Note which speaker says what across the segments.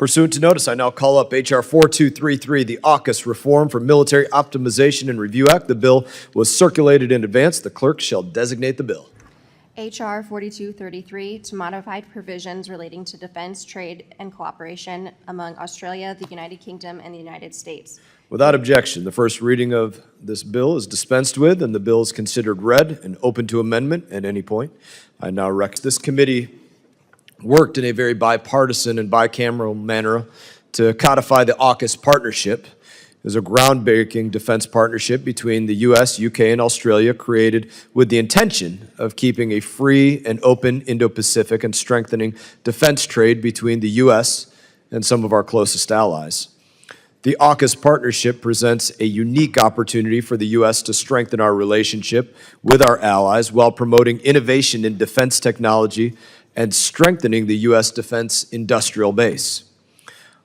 Speaker 1: Pursuant to notice, I now call up H.R. 4233, the AUKUS Reform for Military Optimization and Review Act. The bill was circulated in advance. The clerk shall designate the bill.
Speaker 2: H.R. 4233, to modify provisions relating to defense, trade, and cooperation among Australia, the United Kingdom, and the United States.
Speaker 1: Without objection, the first reading of this bill is dispensed with, and the bill is considered read and open to amendment at any point. I now recommend this committee worked in a very bipartisan and bicameral manner to codify the AUKUS partnership. It was a groundbreaking defense partnership between the U.S., U.K., and Australia, created with the intention of keeping a free and open Indo-Pacific and strengthening defense trade between the U.S. and some of our closest allies. The AUKUS partnership presents a unique opportunity for the U.S. to strengthen our relationship with our allies while promoting innovation in defense technology and strengthening the U.S. defense industrial base.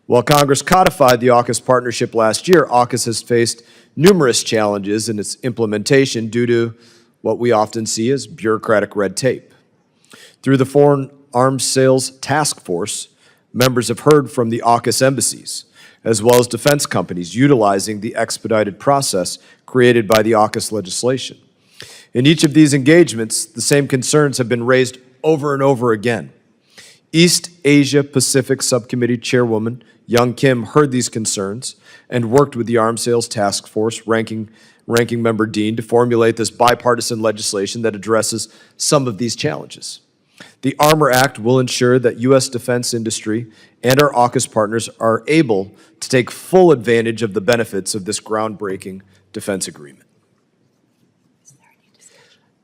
Speaker 1: While Congress codified the AUKUS partnership last year, AUKUS has faced numerous challenges in its implementation due to what we often see as bureaucratic red tape. Through the Foreign Arms Sales Task Force, members have heard from the AUKUS embassies, as well as defense companies utilizing the expedited process created by the AUKUS legislation. In each of these engagements, the same concerns have been raised over and over again. East Asia Pacific Subcommittee Chairwoman Young Kim heard these concerns and worked with the Arms Sales Task Force Ranking Member Dean to formulate this bipartisan legislation that addresses some of these challenges. The Armor Act will ensure that U.S. defense industry and our AUKUS partners are able to take full advantage of the benefits of this groundbreaking defense agreement.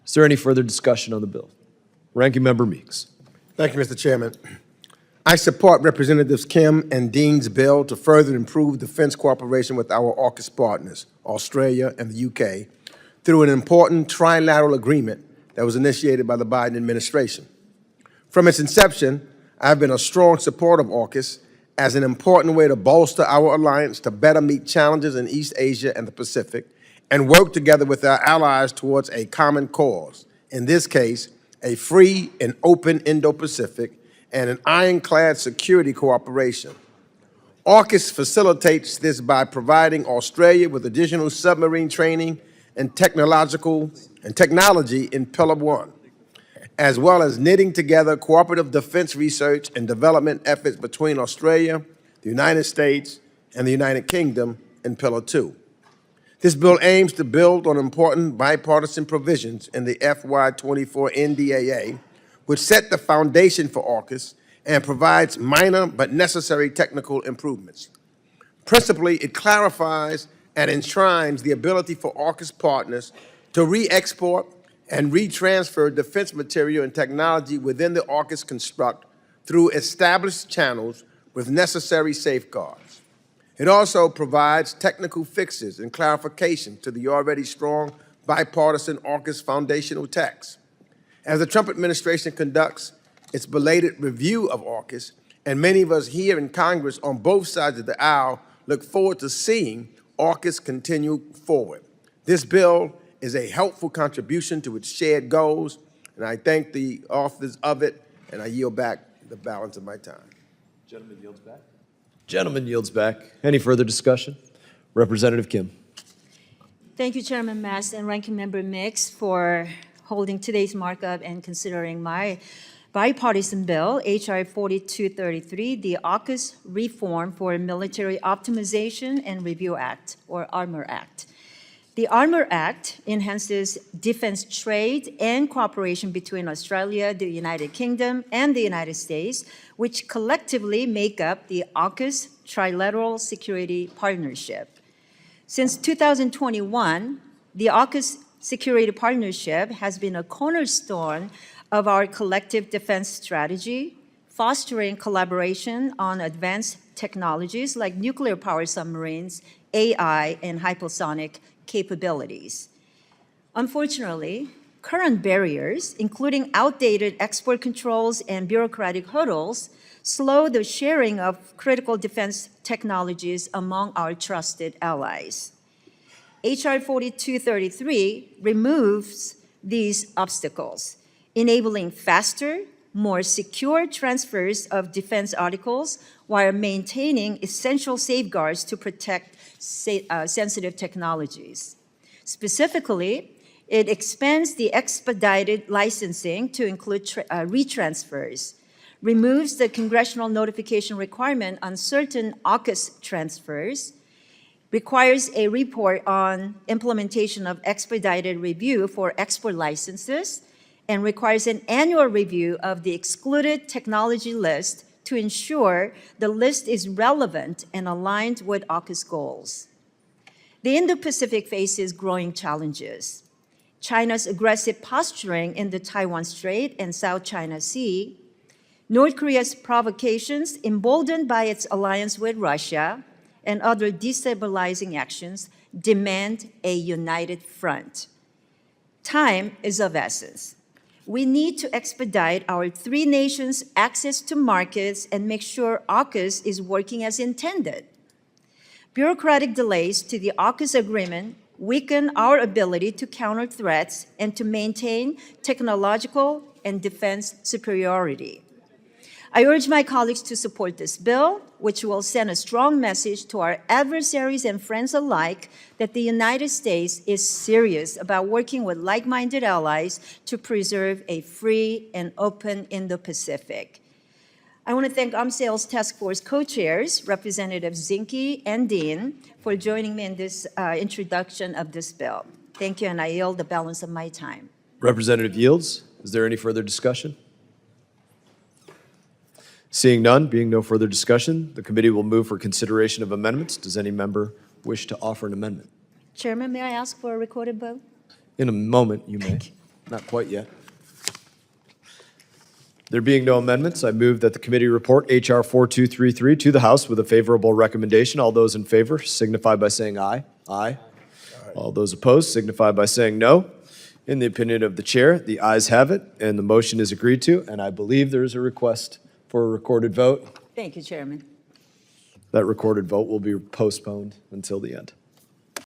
Speaker 1: Is there any further discussion on the bill? Ranking Member Meeks.
Speaker 3: Thank you, Mr. Chairman. I support Representatives Kim and Dean's bill to further improve defense cooperation with our AUKUS partners, Australia and the UK, through an important trilateral agreement that was initiated by the Biden administration. From its inception, I've been a strong supporter of AUKUS as an important way to bolster our alliance to better meet challenges in East Asia and the Pacific and work together with our allies towards a common cause, in this case, a free and open Indo-Pacific and an ironclad security cooperation. AUKUS facilitates this by providing Australia with additional submarine training and technology in Pillar 1, as well as knitting together cooperative defense research and development efforts between Australia, the United States, and the United Kingdom in Pillar 2. This bill aims to build on important bipartisan provisions in the FY24 NDAA, which set the foundation for AUKUS and provides minor but necessary technical improvements. Principally, it clarifies and enshrines the ability for AUKUS partners to re-export and retransfer defense material and technology within the AUKUS construct through established channels with necessary safeguards. It also provides technical fixes and clarification to the already strong bipartisan AUKUS foundational text. As the Trump administration conducts its belated review of AUKUS, and many of us here in Congress on both sides of the aisle look forward to seeing AUKUS continue forward. This bill is a helpful contribution to its shared goals, and I thank the authors of it, and I yield back the balance of my time.
Speaker 1: Gentleman yields back. Gentleman yields back. Any further discussion? Representative Kim.
Speaker 4: Thank you, Chairman Mast and Ranking Member Mix, for holding today's markup and considering my bipartisan bill, H.R. 4233, the AUKUS Reform for Military Optimization and Review Act, or Armor Act. The Armor Act enhances defense trade and cooperation between Australia, the United Kingdom, and the United States, which collectively make up the AUKUS Trilateral Security Partnership. Since 2021, the AUKUS Security Partnership has been a cornerstone of our collective defense strategy, fostering collaboration on advanced technologies like nuclear power submarines, AI, and hypersonic capabilities. Unfortunately, current barriers, including outdated export controls and bureaucratic hurdles, slow the sharing of critical defense technologies among our trusted allies. H.R. 4233 removes these obstacles, enabling faster, more secure transfers of defense articles while maintaining essential safeguards to protect sensitive technologies. Specifically, it expands the expedited licensing to include retransfers, removes the congressional notification requirement on certain AUKUS transfers, requires a report on implementation of expedited review for export licenses, and requires an annual review of the excluded technology list to ensure the list is relevant and aligned with AUKUS goals. The Indo-Pacific faces growing challenges. China's aggressive posturing in the Taiwan Strait and South China Sea, North Korea's provocations emboldened by its alliance with Russia, and other destabilizing actions demand a united front. Time is of essence. We need to expedite our three nations' access to markets and make sure AUKUS is working as intended. Bureaucratic delays to the AUKUS agreement weaken our ability to counter threats and to maintain technological and defense superiority. I urge my colleagues to support this bill, which will send a strong message to our adversaries and friends alike that the United States is serious about working with like-minded allies to preserve a free and open Indo-Pacific. I want to thank Arms Sales Task Force co-chairs, Representatives Zinke and Dean, for joining me in this introduction of this bill. Thank you, and I yield the balance of my time.
Speaker 1: Representative Yields, is there any further discussion? Seeing none, being no further discussion, the committee will move for consideration of amendments. Does any member wish to offer an amendment?
Speaker 4: Chairman, may I ask for a recorded vote?
Speaker 1: In a moment, you may. Not quite yet. There being no amendments, I move that the committee report H.R. 4233 to the House with a favorable recommendation. All those in favor signify by saying aye. Aye. All those opposed signify by saying no. In the opinion of the chair, the ayes have it, and the motion is agreed to, and I believe there is a request for a recorded vote.
Speaker 4: Thank you, Chairman.
Speaker 1: That recorded vote will be postponed until the end.